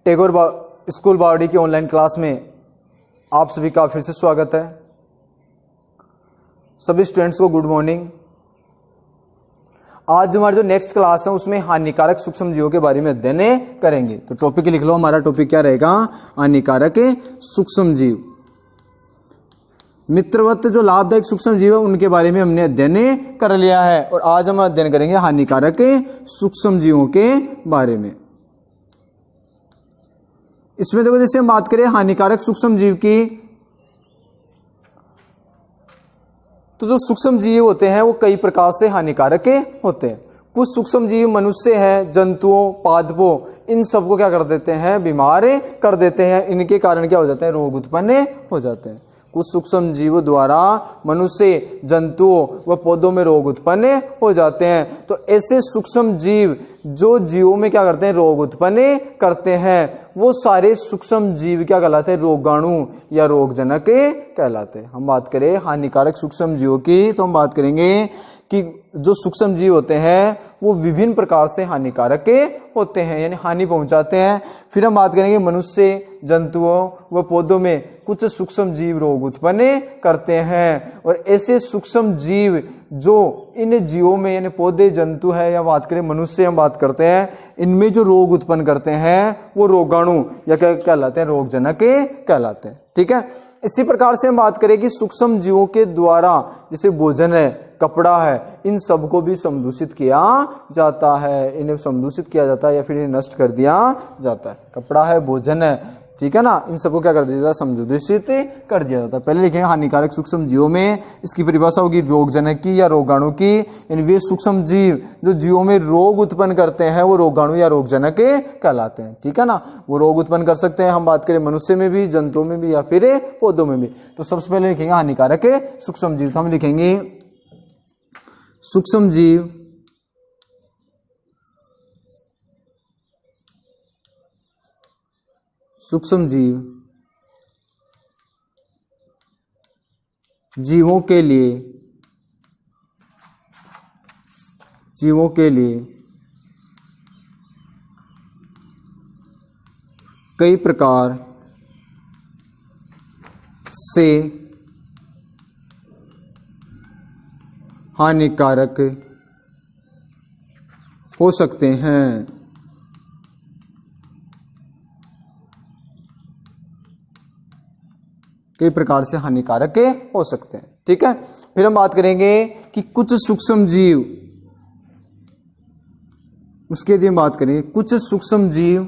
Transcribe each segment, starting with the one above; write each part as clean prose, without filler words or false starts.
Tagore school बावड़ी की online class में आप सभी का फिर से स्वागत है। सभी स्टूडेंट्स को गुड मॉर्निंग। आज हमारी जो नेक्स्ट क्लास है उसमें हानिकारक सूक्ष्म जीवों के बारे में अध्ययन करेंगे। तो टॉपिक लिख लो, हमारा टॉपिक क्या रहेगा? हानिकारक सूक्ष्म जीव। मित्रवत जो लाभदायक सूक्ष्म जीव है उनके बारे में हमने अध्ययन कर लिया है और आज हम अध्ययन करेंगे हानिकारक सूक्ष्म जीवों के बारे में। इसमें देखो, जैसे हम बात करें हानिकारक सूक्ष्म जीव की, तो जो सूक्ष्म जीव होते हैं वो कई प्रकार से हानिकारक होते हैं। कुछ सूक्ष्म जीव मनुष्य है, जंतुओं, पादपों, इन सबको क्या कर देते हैं? बीमार कर देते हैं। इनके कारण क्या हो जाते हैं? रोग उत्पन्न हो जाते हैं। कुछ सूक्ष्म जीवों द्वारा मनुष्य, जंतुओं व पौधों में रोग उत्पन्न हो जाते हैं। तो ऐसे सूक्ष्म जीव जो जीवों में क्या करते हैं? रोग उत्पन्न करते हैं, वो सारे सूक्ष्म जीव क्या कहलाते हैं? रोगाणु या रोगजनक कहलाते हैं। हम बात करें हानिकारक सूक्ष्म जीवों की, तो हम बात करेंगे कि जो सूक्ष्म जीव होते हैं वो विभिन्न प्रकार से हानिकारक होते हैं, यानी हानि पहुंचाते हैं। फिर हम बात करेंगे मनुष्य, जंतुओं व पौधों में कुछ सूक्ष्म जीव रोग उत्पन्न करते हैं। और ऐसे सूक्ष्म जीव जो इन जीवों में, यानी पौधे, जंतु है या बात करें मनुष्य हम बात करते हैं, इनमें जो रोग उत्पन्न करते हैं वो रोगाणु या क्या कहलाते हैं? रोगजनक कहलाते हैं। ठीक है। इसी प्रकार से हम बात करें कि सूक्ष्म जीवों के द्वारा जैसे भोजन है, कपड़ा है, इन सबको भी समदूषित किया जाता है। इन्हें समदूषित किया जाता है या फिर इन्हें नष्ट कर दिया जाता है। कपड़ा है, भोजन है, ठीक है ना, इन सबको क्या कर दिया जाता है? समदूषित कर दिया जाता है। पहले लिखेंगे हानिकारक सूक्ष्म जीवों में, इसकी परिभाषा होगी रोगजनक की या रोगाणु की। यानी वे सूक्ष्म जीव जो जीवों में रोग उत्पन्न करते हैं वो रोगाणु या रोगजनक कहलाते हैं। ठीक है ना, वो रोग उत्पन्न कर सकते हैं। हम बात करें मनुष्य में भी, जंतुओं में भी या फिर पौधों में भी। तो सबसे पहले लिखेंगे हानिकारक सूक्ष्म जीव। तो हम लिखेंगे सूक्ष्म जीव सूक्ष्म जीव जीवों के लिए कई प्रकार से हानिकारक हो सकते हैं। कई प्रकार से हानिकारक हो सकते हैं। ठीक है। फिर हम बात करेंगे कि कुछ सूक्ष्म जीव, उसके लिए बात करेंगे कुछ सूक्ष्म जीव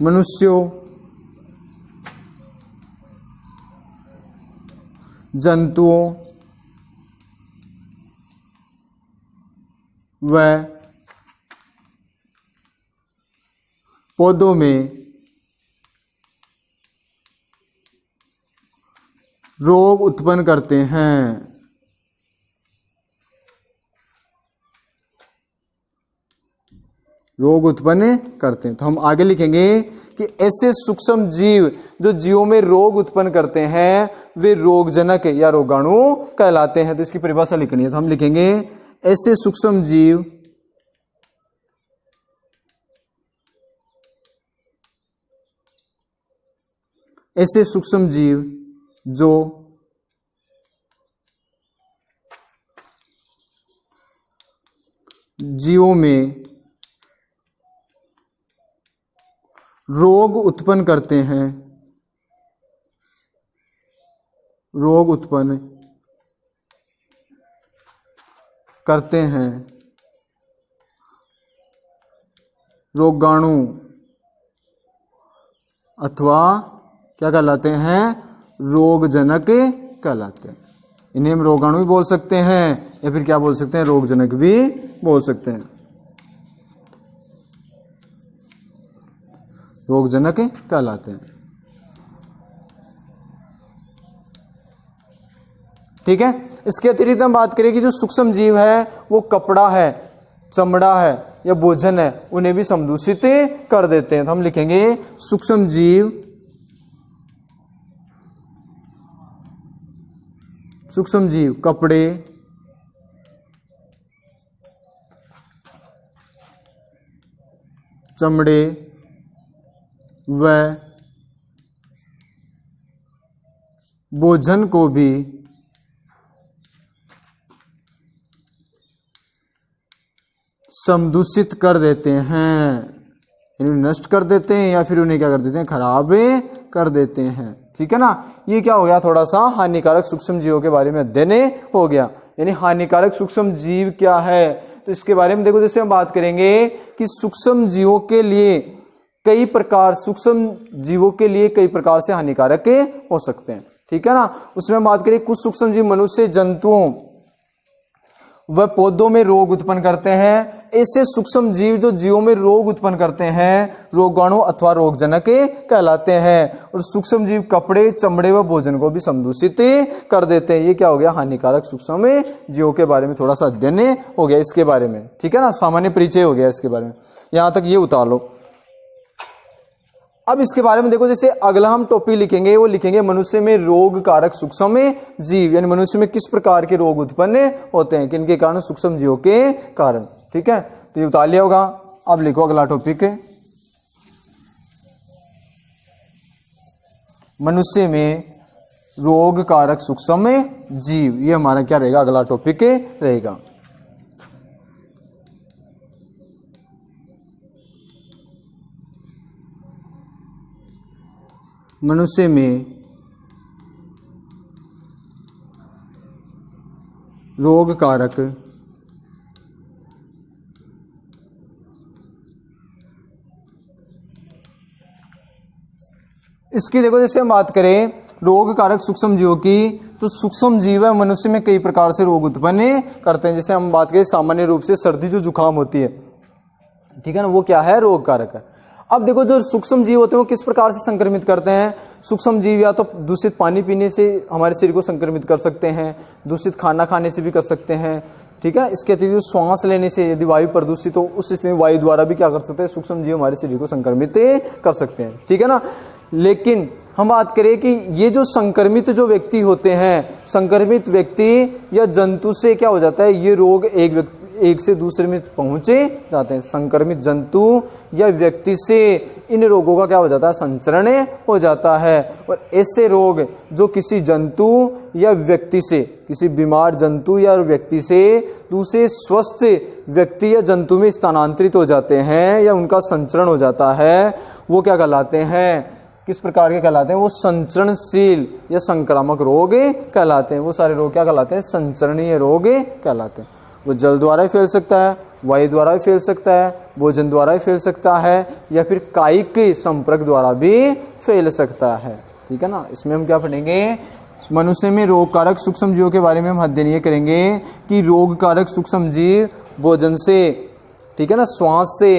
मनुष्यों, जंतुओं व पौधों में रोग उत्पन्न करते हैं। रोग उत्पन्न करते हैं। तो हम आगे लिखेंगे कि ऐसे सूक्ष्म जीव जो जीवों में रोग उत्पन्न करते हैं वे रोगजनक या रोगाणु कहलाते हैं। तो इसकी परिभाषा लिखनी है। तो हम लिखेंगे ऐसे सूक्ष्म जीव जो जीवों में रोग उत्पन्न करते हैं, रोगाणु अथवा क्या कहलाते हैं? रोगजनक कहलाते हैं। इन्हें हम रोगाणु भी बोल सकते हैं या फिर क्या बोल सकते हैं? रोगजनक भी बोल सकते हैं। रोगजनक कहलाते हैं। ठीक है। इसके अतिरिक्त हम बात करें कि जो सूक्ष्म जीव है वो कपड़ा है, चमड़ा है या भोजन है, उन्हें भी समदूषित कर देते हैं। तो हम लिखेंगे सूक्ष्म जीव कपड़े, चमड़े व भोजन को भी समदूषित कर देते हैं, इन्हें नष्ट कर देते हैं या फिर उन्हें क्या कर देते हैं, खराब कर देते हैं। ठीक है ना। ये क्या हो गया, थोड़ा सा हानिकारक सूक्ष्म जीवों के बारे में अध्ययन हो गया। यानी हानिकारक सूक्ष्म जीव क्या है, तो इसके बारे में देखो, जैसे हम बात करेंगे कि सूक्ष्म जीवों के लिए कई प्रकार, सूक्ष्म जीवों के लिए कई प्रकार से हानिकारक हो सकते हैं। ठीक है ना। उसमें हम बात करें कुछ सूक्ष्म जीव मनुष्य, जंतुओं वह पौधों में रोग उत्पन्न करते हैं। ऐसे सूक्ष्म जीव जो जीवों में रोग उत्पन्न करते हैं रोगाणु अथवा रोगजनक कहलाते हैं। और सूक्ष्म जीव कपड़े, चमड़े व भोजन को भी समदूषित कर देते हैं। ये क्या हो गया, हानिकारक सूक्ष्म जीवों के बारे में थोड़ा सा अध्ययन हो गया इसके बारे में। ठीक है ना, सामान्य परिचय हो गया इसके बारे में, यहां तक ये उतार लो। अब इसके बारे में देखो, जैसे अगला हम टॉपिक लिखेंगे, वो लिखेंगे मनुष्य में रोग कारक सूक्ष्म जीव, यानी मनुष्य में किस प्रकार के रोग उत्पन्न होते हैं, किनके कारण, सूक्ष्म जीवों के कारण। ठीक है, तो ये उतार लिया होगा। अब लिखो अगला टॉपिक, मनुष्य में रोग कारक सूक्ष्म जीव। ये हमारा क्या रहेगा, अगला टॉपिक रहेगा। मनुष्य में रोग कारक इसकी देखो, जैसे हम बात करें रोग कारक सूक्ष्म जीवों की, तो सूक्ष्म जीव है मनुष्य में कई प्रकार से रोग उत्पन्न करते हैं। जैसे हम बात करें सामान्य रूप से सर्दी जो जुकाम होती है, ठीक है ना, वो क्या है, रोग कारक है। अब देखो, जो सूक्ष्म जीव होते हैं वो किस प्रकार से संक्रमित करते हैं। सूक्ष्म जीव या तो दूषित पानी पीने से हमारे शरीर को संक्रमित कर सकते हैं, दूषित खाना खाने से भी कर सकते हैं। ठीक है, इसके अतिरिक्त श्वास लेने से, यदि वायु प्रदूषित हो उस स्थिति में वायु द्वारा भी क्या कर सकते हैं, सूक्ष्म जीव हमारे शरीर को संक्रमित कर सकते हैं। ठीक है ना। लेकिन हम बात करें कि ये जो संक्रमित जो व्यक्ति होते हैं, संक्रमित व्यक्ति या जंतु से क्या हो जाता है, ये रोग एक से दूसरे में पहुंचे जाते हैं। संक्रमित जंतु या व्यक्ति से इन रोगों का क्या हो जाता है, संचरण हो जाता है। और ऐसे रोग जो किसी जंतु या व्यक्ति से, किसी बीमार जंतु या व्यक्ति से दूसरे स्वस्थ व्यक्ति या जंतु में स्थानांतरित हो जाते हैं या उनका संचरण हो जाता है, वो क्या कहलाते हैं, किस प्रकार के कहलाते हैं, वो संचरणशील या संक्रामक रोग कहलाते हैं। वो सारे रोग क्या कहलाते हैं, संचरणीय रोग कहलाते हैं। वो जल द्वारा ही फैल सकता है, वायु द्वारा भी फैल सकता है, भोजन द्वारा भी फैल सकता है, या फिर कायिक संपर्क द्वारा भी फैल सकता है। ठीक है ना। इसमें हम क्या पढ़ेंगे, मनुष्य में रोग कारक सूक्ष्म जीवों के बारे में हम अध्ययन ये करेंगे कि रोग कारक सूक्ष्म जीव भोजन से, ठीक है ना, श्वास से,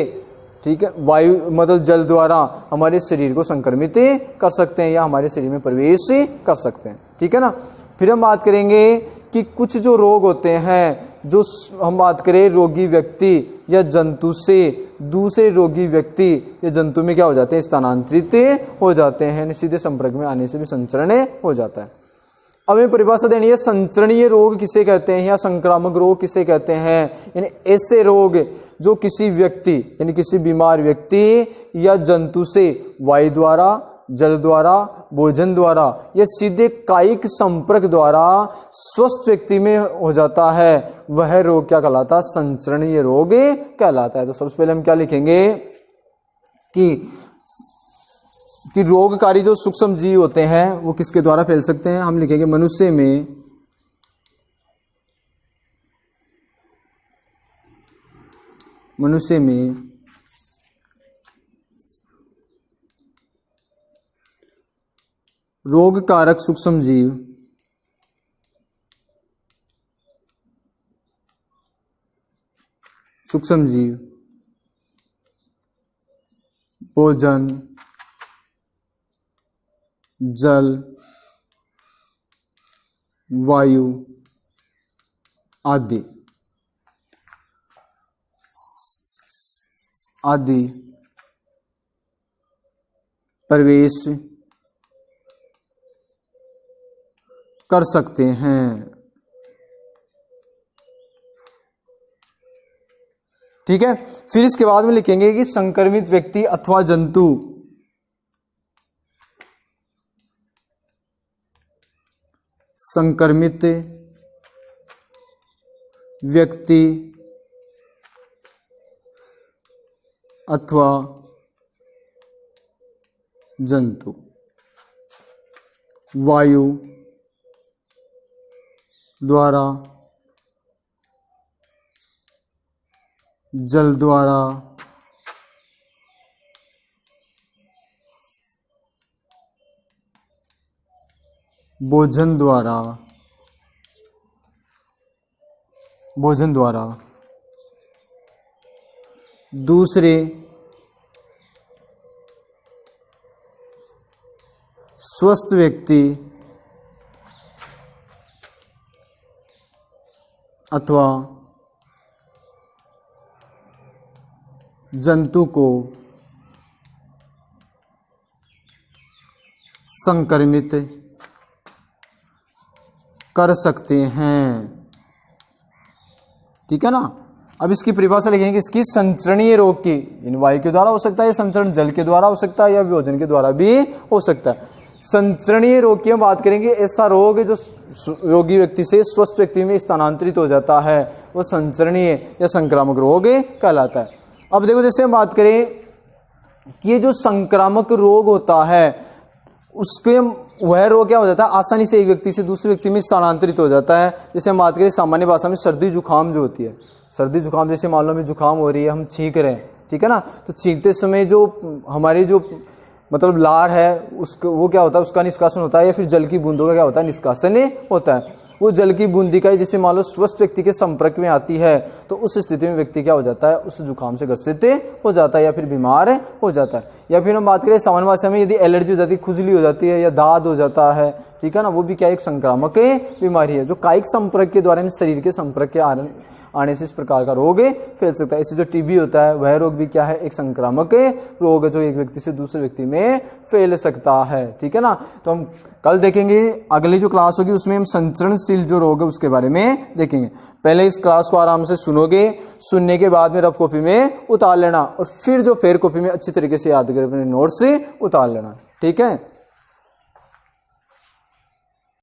ठीक है, वायु मतलब जल द्वारा हमारे शरीर को संक्रमित कर सकते हैं या हमारे शरीर में प्रवेश कर सकते हैं। ठीक है ना। फिर हम बात करेंगे कि कुछ जो रोग होते हैं, जो हम बात करें रोगी व्यक्ति या जंतु से दूसरे रोगी व्यक्ति या जंतु में क्या हो जाते हैं, स्थानांतरित हो जाते हैं, सीधे संपर्क में आने से भी संचरण हो जाता है। अब हमें परिभाषा देनी है, संचरणीय रोग किसे कहते हैं या संक्रामक रोग किसे कहते हैं। यानी ऐसे रोग जो किसी व्यक्ति यानी किसी बीमार व्यक्ति या जंतु से वायु द्वारा, जल द्वारा, भोजन द्वारा या सीधे कायिक संपर्क द्वारा स्वस्थ व्यक्ति में हो जाता है, वह रोग क्या कहलाता है, संचरणीय रोग कहलाता है। तो सबसे पहले हम क्या लिखेंगे कि रोगकारी जो सूक्ष्म जीव होते हैं वो किसके द्वारा फैल सकते हैं। हम लिखेंगे मनुष्य में रोग कारक सूक्ष्म जीव भोजन, जल, वायु आदि प्रवेश कर सकते हैं। ठीक है। फिर इसके बाद में लिखेंगे कि संक्रमित व्यक्ति अथवा जंतु संक्रमित व्यक्ति अथवा जंतु वायु द्वारा, जल द्वारा, भोजन द्वारा दूसरे स्वस्थ व्यक्ति अथवा जंतु को संक्रमित कर सकते हैं। ठीक है ना। अब इसकी परिभाषा लिखेंगे इसकी संचरणीय रोग की, इन वायु के द्वारा हो सकता है, या संचरण जल के द्वारा हो सकता है, या भोजन के द्वारा भी हो सकता है। संचरणीय रोग की हम बात करेंगे, ऐसा रोग जो रोगी व्यक्ति से स्वस्थ व्यक्ति में स्थानांतरित हो जाता है, वो संचरणीय या संक्रामक रोग कहलाता है। अब देखो जैसे हम बात करें कि ये जो संक्रामक रोग होता है उसके वह रोग क्या हो जाता है, आसानी से एक व्यक्ति से दूसरे व्यक्ति में स्थानांतरित हो जाता है। जैसे हम बात करें सामान्य भाषा में सर्दी जुकाम जो होती है, सर्दी जुकाम जैसे मान लो हमें जुकाम हो रही है, हम छींक रहे हैं, ठीक है ना, तो छींकते समय जो हमारी जो मतलब लार है उसको वो क्या होता है, उसका निष्कासन होता है, या फिर जल की बूंदों का क्या होता है, निष्कासन होता है। वो जल की बूंदी का जैसे मान लो स्वस्थ व्यक्ति के संपर्क में आती है तो उस स्थिति में व्यक्ति क्या हो जाता है, उस जुकाम से ग्रसित हो जाता है या फिर बीमार हो जाता है। या फिर हम बात करें सामान्य भाषा में यदि एलर्जी हो जाती है, खुजली हो जाती है या दाद हो जाता है, ठीक है ना, वो भी क्या एक संक्रामक बीमारी है जो कायिक संपर्क के द्वारा शरीर के संपर्क के आने से इस प्रकार का रोग फैल सकता है। इससे जो टीबी होता है वह रोग भी क्या है, एक संक्रामक रोग है जो एक व्यक्ति से दूसरे व्यक्ति में फैल सकता है। ठीक है ना। तो हम कल देखेंगे, अगली जो क्लास होगी उसमें हम संचरणशील जो रोग है उसके बारे में देखेंगे। पहले इस क्लास को आराम से सुनोगे, सुनने के बाद में रफ कॉपी में उतार लेना और फिर जो फेयर कॉपी में अच्छी तरीके से याद कर अपने नोट्स से उतार लेना। ठीक है।